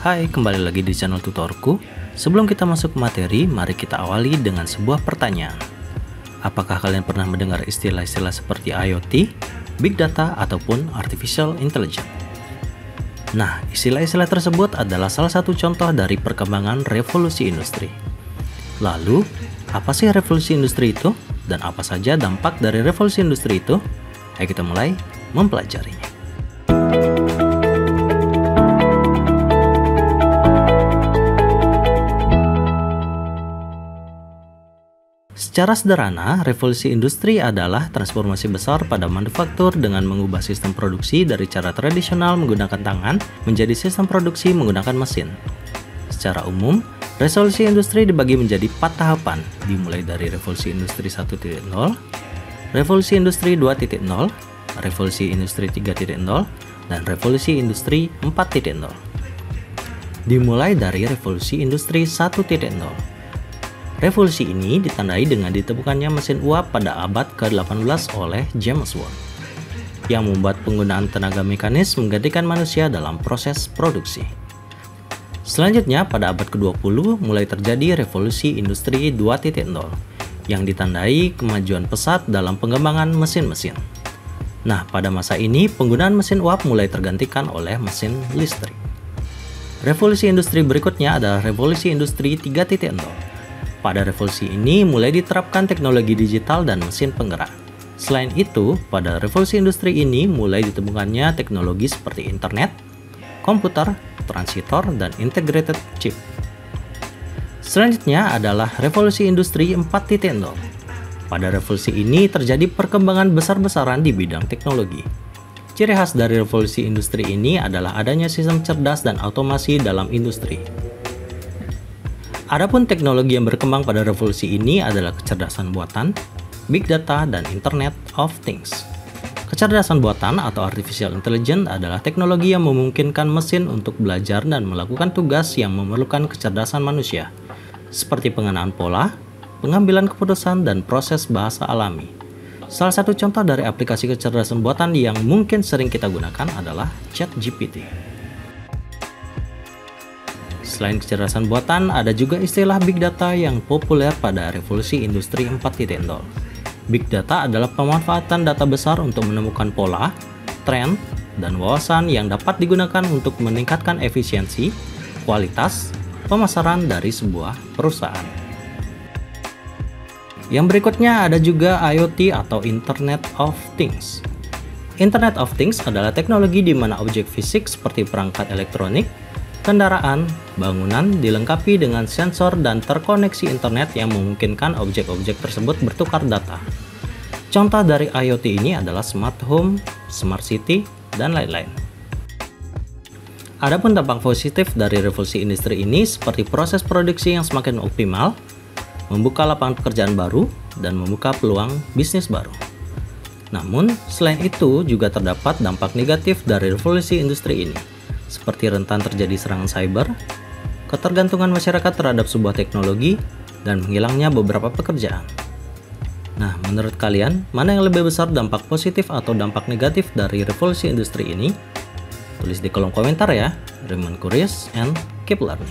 Hai, kembali lagi di channel tutorku. Sebelum kita masuk ke materi, mari kita awali dengan sebuah pertanyaan. Apakah kalian pernah mendengar istilah-istilah seperti IoT, Big Data, ataupun Artificial Intelligence? Nah, istilah-istilah tersebut adalah salah satu contoh dari perkembangan revolusi industri. Lalu, apa sih revolusi industri itu? Dan apa saja dampak dari revolusi industri itu? Ayo kita mulai mempelajarinya. Secara sederhana, revolusi industri adalah transformasi besar pada manufaktur dengan mengubah sistem produksi dari cara tradisional menggunakan tangan menjadi sistem produksi menggunakan mesin. Secara umum, revolusi industri dibagi menjadi 4 tahapan, dimulai dari revolusi industri 1.0, revolusi industri 2.0, revolusi industri 3.0, dan revolusi industri 4.0. Dimulai dari revolusi industri 1.0. Revolusi ini ditandai dengan ditemukannya mesin uap pada abad ke-18 oleh James Watt, yang membuat penggunaan tenaga mekanis menggantikan manusia dalam proses produksi. Selanjutnya, pada abad ke-20 mulai terjadi revolusi industri 2.0, yang ditandai kemajuan pesat dalam pengembangan mesin-mesin. Nah, pada masa ini penggunaan mesin uap mulai tergantikan oleh mesin listrik. Revolusi industri berikutnya adalah revolusi industri 3.0. Pada revolusi ini mulai diterapkan teknologi digital dan mesin penggerak. Selain itu, pada revolusi industri ini mulai ditemukannya teknologi seperti internet, komputer, transistor, dan integrated chip. Selanjutnya adalah revolusi industri 4.0. Pada revolusi ini terjadi perkembangan besar-besaran di bidang teknologi. Ciri khas dari revolusi industri ini adalah adanya sistem cerdas dan otomasi dalam industri. Adapun teknologi yang berkembang pada revolusi ini adalah kecerdasan buatan, Big Data, dan Internet of Things. Kecerdasan buatan atau Artificial Intelligence adalah teknologi yang memungkinkan mesin untuk belajar dan melakukan tugas yang memerlukan kecerdasan manusia, seperti pengenaan pola, pengambilan keputusan, dan proses bahasa alami. Salah satu contoh dari aplikasi kecerdasan buatan yang mungkin sering kita gunakan adalah ChatGPT. Selain kecerdasan buatan, ada juga istilah Big Data yang populer pada revolusi industri 4.0. Big Data adalah pemanfaatan data besar untuk menemukan pola, tren, dan wawasan yang dapat digunakan untuk meningkatkan efisiensi, kualitas, pemasaran dari sebuah perusahaan. Yang berikutnya ada juga IoT atau Internet of Things. Internet of Things adalah teknologi di mana objek fisik seperti perangkat elektronik, kendaraan, bangunan dilengkapi dengan sensor dan terkoneksi internet yang memungkinkan objek-objek tersebut bertukar data. Contoh dari IoT ini adalah smart home, smart city, dan lain-lain. Adapun dampak positif dari revolusi industri ini seperti proses produksi yang semakin optimal, membuka lapangan pekerjaan baru, dan membuka peluang bisnis baru. Namun, selain itu juga terdapat dampak negatif dari revolusi industri ini, seperti rentan terjadi serangan cyber, ketergantungan masyarakat terhadap sebuah teknologi, dan menghilangnya beberapa pekerjaan. Nah, menurut kalian, mana yang lebih besar dampak positif atau dampak negatif dari revolusi industri ini? Tulis di kolom komentar ya. Remain curious and keep learning.